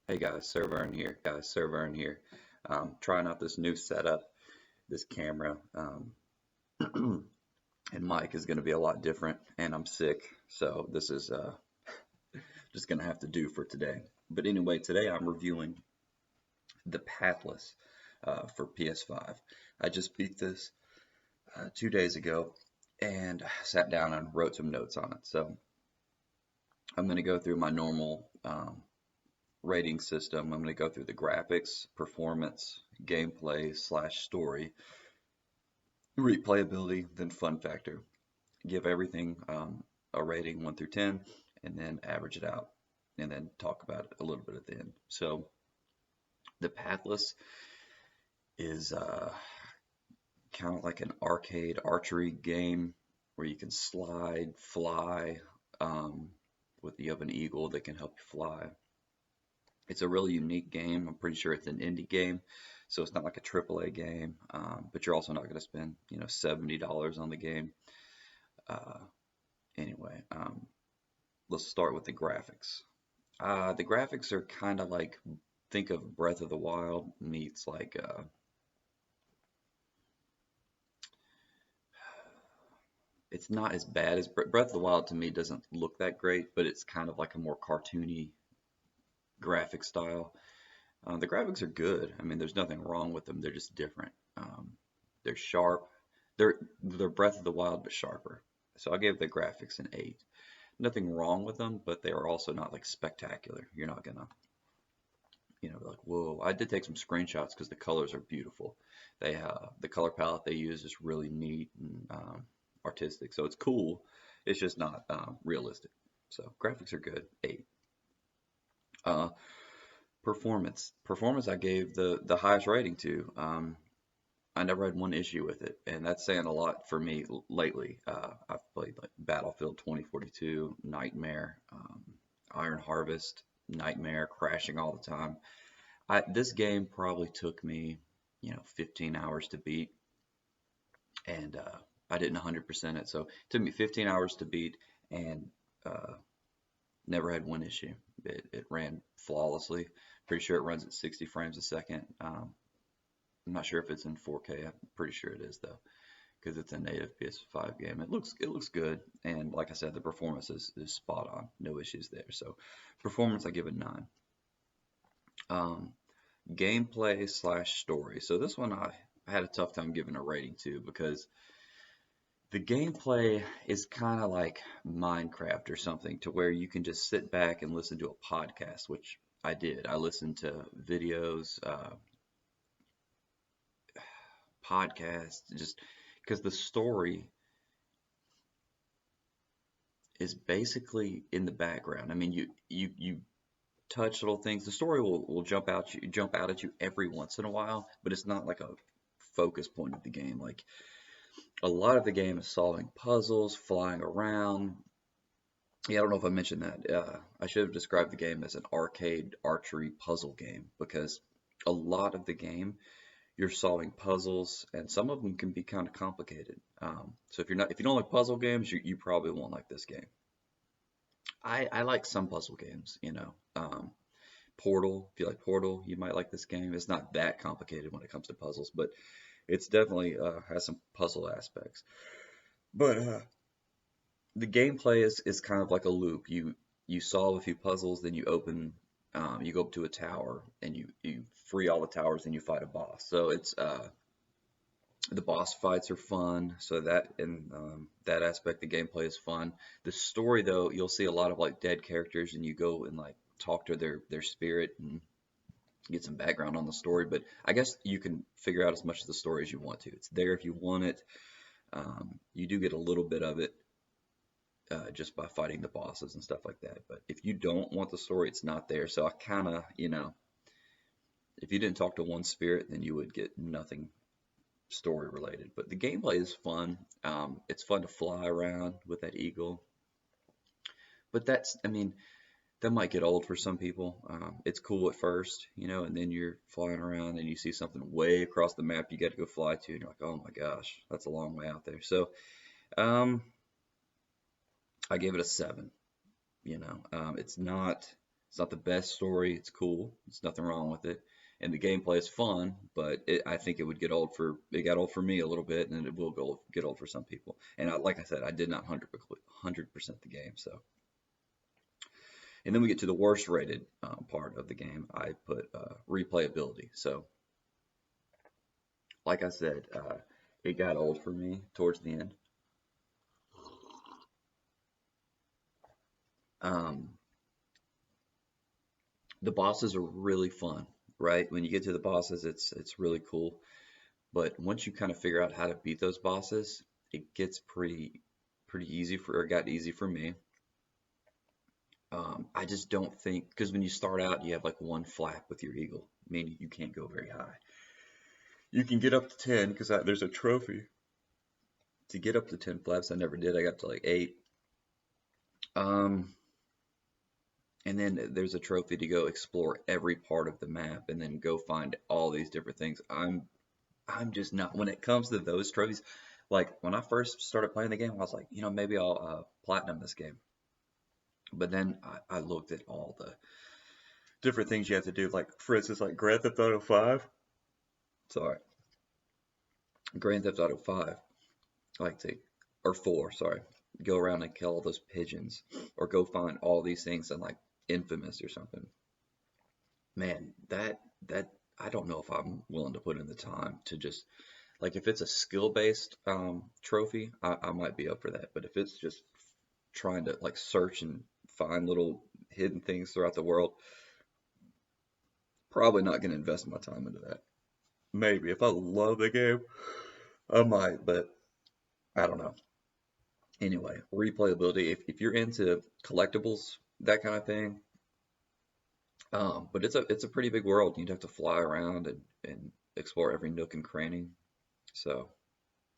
Hey guys, SirVern here. Trying out this new setup, this camera, and mic is going to be a lot different, and I'm sick, so this is just going to have to do for today. But anyway, today I'm reviewing the Pathless for PS5. I just beat this 2 days ago, and sat down and wrote some notes on it. So I'm going to go through my normal rating system. I'm going to go through the graphics, performance, gameplay slash story, replayability, then fun factor. Give everything a rating 1 through 10, and then average it out, and then talk about it a little bit at the end. So the Pathless is kind of like an arcade archery game where you can slide, fly, you have an eagle that can help you fly. It's a really unique game. I'm pretty sure it's an indie game, so it's not like a AAA game. But you're also not going to spend, $70 on the game. Uh, anyway, let's start with the graphics. The graphics are kind of like, think of Breath of the Wild meets like it's not as bad as Breath of the Wild. To me, doesn't look that great, but it's kind of like a more cartoony graphic style. The graphics are good. I mean, there's nothing wrong with them. They're just different. They're sharp. They're Breath of the Wild but sharper. So I gave the graphics an 8. Nothing wrong with them, but they are also not like spectacular. You're not gonna, be like, whoa. I did take some screenshots because the colors are beautiful. The color palette they use is really neat and artistic. So it's cool. It's just not realistic. So graphics are good. 8. Uh, Performance I gave the highest rating to. I never had one issue with it, and that's saying a lot for me lately. I've played like Battlefield 2042, Nightmare, Iron Harvest, Nightmare, crashing all the time. This game probably took me, 15 hours to beat, and I didn't 100% it, so it took me 15 hours to beat, and never had one issue. It ran flawlessly. Pretty sure it runs at 60 frames a second. I'm not sure if it's in 4K. I'm pretty sure it is though, because it's a native PS5 game. It looks good, and like I said, the performance is spot on. No issues there. So performance, I give it 9. Um, Gameplay slash story. So this one I had a tough time giving a rating to because the gameplay is kind of like Minecraft or something, to where you can just sit back and listen to a podcast, which I did. I listened to videos, podcasts, just because the story is basically in the background. I mean, you touch little things. The story will jump out at you every once in a while, but it's not like a focus point of the game. Like a lot of the game is solving puzzles, flying around. Yeah, I don't know if I mentioned that. I should have described the game as an arcade archery puzzle game, because a lot of the game you're solving puzzles, and some of them can be kind of complicated. So if you don't like puzzle games, you probably won't like this game. I like some puzzle games, Portal. If you like Portal, you might like this game. It's not that complicated when it comes to puzzles, but it's definitely has some puzzle aspects. But the gameplay is kind of like a loop. You solve a few puzzles, then you go up to a tower, and you free all the towers, and you fight a boss. So it's the boss fights are fun. So that aspect, the gameplay is fun. The story, though, you'll see a lot of like dead characters, and you go and like talk to their spirit and get some background on the story. But I guess you can figure out as much of the story as you want to. It's there if you want it. You do get a little bit of it just by fighting the bosses and stuff like that. But if you don't want the story, it's not there. So I kind of, if you didn't talk to one spirit, then you would get nothing story related. But the gameplay is fun. It's fun to fly around with that eagle. But I mean, that might get old for some people. It's cool at first, and then you're flying around and you see something way across the map you got to go fly to, and you're like, oh my gosh, that's a long way out there. So, I gave it a 7. It's not It's not the best story. It's cool. There's nothing wrong with it. And the gameplay is fun, but I think it would get old it got old for me a little bit, and it will get old for some people. And like I said, I did not 100% the game. So, and then we get to the worst rated part of the game. I put replayability. So, like I said, it got old for me towards the end. Um, the bosses are really fun, right? When you get to the bosses, it's really cool. But once you kind of figure out how to beat those bosses, it gets pretty easy or got easy for me. I just don't think, because when you start out, you have like one flap with your eagle, meaning you can't go very high. You can get up to 10 because there's a trophy to get up to 10 flaps. I never did. I got to like 8. Um, and then there's a trophy to go explore every part of the map and then go find all these different things. I'm just not, when it comes to those trophies, like when I first started playing the game, I was like, maybe I'll platinum this game. But then I looked at all the different things you have to do, like for instance, like Grand Theft Auto 5. Sorry, Grand Theft Auto 5, like to, or 4, sorry, go around and kill all those pigeons, or go find all these things in like Infamous or something. Man, that I don't know if I'm willing to put in the time to just like if it's a skill-based trophy, I might be up for that. But if it's just trying to like search and find little hidden things throughout the world, probably not going to invest my time into that. Maybe if I love the game, I might, but I don't know. Anyway, replayability. If you're into collectibles, that kind of thing, but it's a pretty big world. You'd have to fly around and explore every nook and cranny. So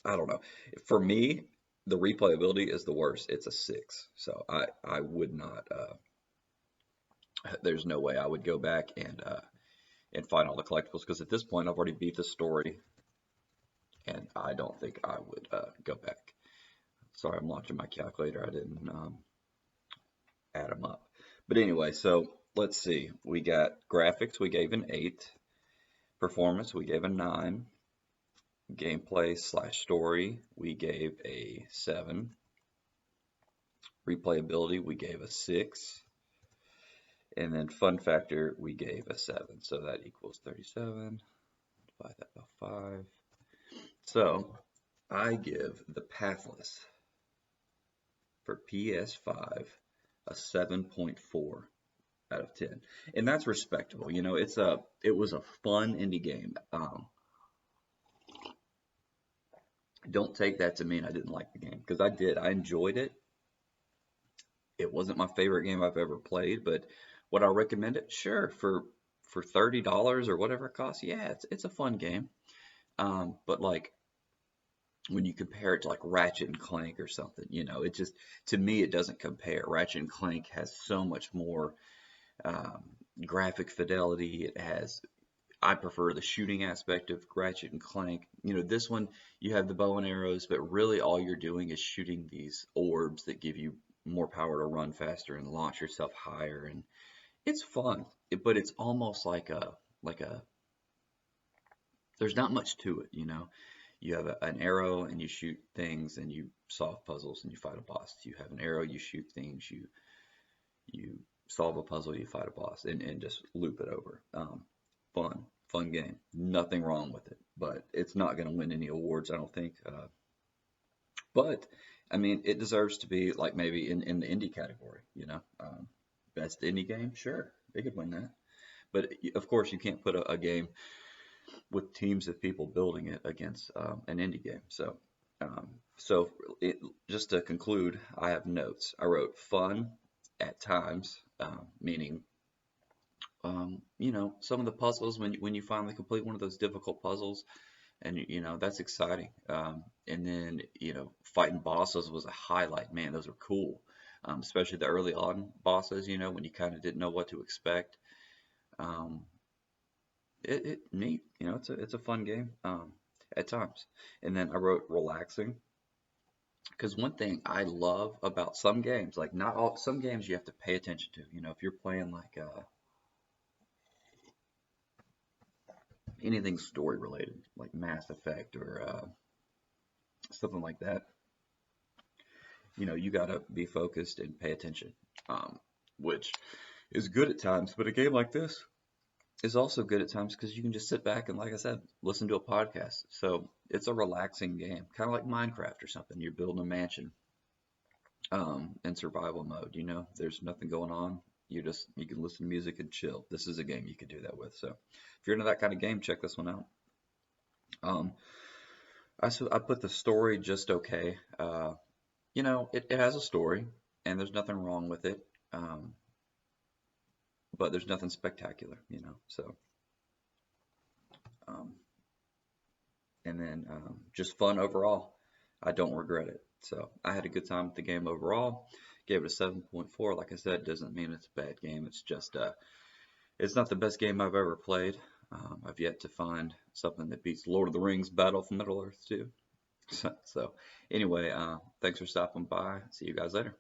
I don't know. For me, the replayability is the worst. It's a 6. So I would not. There's no way I would go back and find all the collectibles because at this point I've already beat the story, and I don't think I would go back. Sorry, I'm launching my calculator. I didn't add them up. But anyway, so let's see. We got graphics. We gave an 8. Performance. We gave a 9. Gameplay / story. We gave a 7. Replayability. We gave a 6. And then fun factor, we gave a 7. So that equals 37. Divide that by 5. So I give the Pathless for PS5 a 7.4 out of 10. And that's respectable. It was a fun indie game. Don't take that to mean I didn't like the game, because I did. I enjoyed it. It wasn't my favorite game I've ever played, but would I recommend it? Sure, for $30 or whatever it costs. Yeah, it's a fun game. But like when you compare it to like Ratchet and Clank or something, it just, to me it doesn't compare. Ratchet and Clank has so much more um, graphic fidelity. I prefer the shooting aspect of Ratchet and Clank. This one, you have the bow and arrows, but really all you're doing is shooting these orbs that give you more power to run faster and launch yourself higher, and it's fun. But it's almost like a there's not much to it. You have an arrow and you shoot things and you solve puzzles and you fight a boss. You have an arrow, you shoot things, you solve a puzzle, you fight a boss, and just loop it over. Fun game. Nothing wrong with it, but it's not going to win any awards, I don't think. But I mean, it deserves to be like maybe in the indie category. Best indie game, sure, they could win that. But of course, you can't put a game with teams of people building it against an indie game. So just to conclude, I have notes. I wrote fun at times, meaning some of the puzzles when you finally complete one of those difficult puzzles, and that's exciting. And then fighting bosses was a highlight. Man, those are cool. Especially the early on bosses. When you kind of didn't know what to expect. Um, it neat. It's a fun game at times. And then I wrote relaxing. Because one thing I love about some games, like not all, some games you have to pay attention to. You know, if you're playing like anything story related, like Mass Effect or something like that, you know, you gotta be focused and pay attention, which is good at times. But a game like this is also good at times because you can just sit back and, like I said, listen to a podcast. So it's a relaxing game, kind of like Minecraft or something. You're building a mansion in survival mode. You know, there's nothing going on. You can listen to music and chill. This is a game you could do that with. So if you're into that kind of game, check this one out. Um, I put the story just okay. You know, it has a story, and there's nothing wrong with it. Um, but there's nothing spectacular, you know. So, um, and then just fun overall. I don't regret it. So I had a good time with the game overall. Gave it a 7.4. Like I said, doesn't mean it's a bad game. It's just it's not the best game I've ever played. I've yet to find something that beats Lord of the Rings Battle for Middle Earth 2. So anyway, thanks for stopping by. See you guys later.